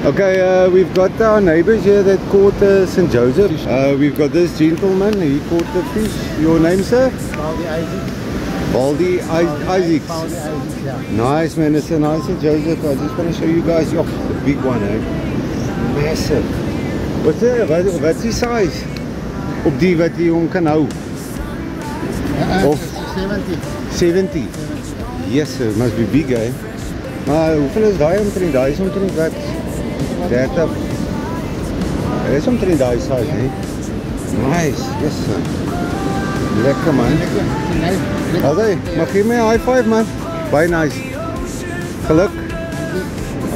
Okay, we've got our neighbors here that caught St. Joseph. We've got this gentleman, he caught the fish. Your name, sir? Baldy Isaac. Baldy Isaacs. Baldy Isaac, yeah. Nice, man. It's a nice St. Joseph. I just want to show you guys. Oh, the big one, eh? Massive. What's the size? Op die wat jy hom kan hou? Of 70. 70? Yes, sir. Must be big, eh? Maar hoeveel is daai omtrent? Daai is omtrent wat? 30. Dit is omtrent daai size, hè? Nice, yes, sir. Lekker, man. Alright, mag geef my een high five, man. Baie nice. Geluk.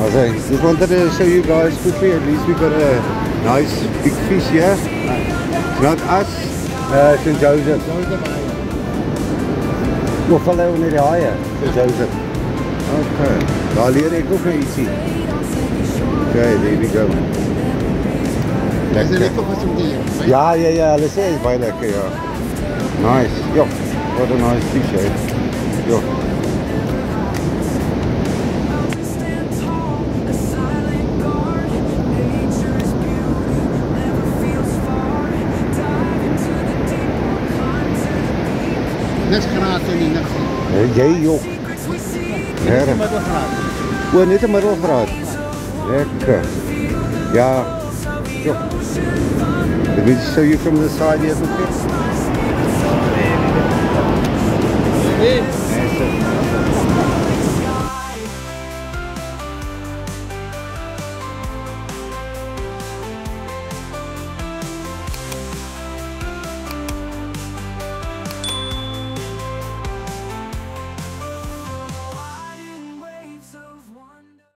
Alright, just wanted to show you guys quickly. At least we got a nice big fish here. It's not us, St. Joseph. Of hulle onder die haie, St. Joseph. Okay, daar leer ek ook nog ietsie. Okay, there we go. Lekker. Ja, hulle sê is baie lekker, ja. Nice, jo, what a nice fish, eh. Jo. Niks graad in die niks. Jy, joh. Net een middelgraad. O, net een middelgraad. Lekker. Ja. Jo. Let me show you from the side here, okay?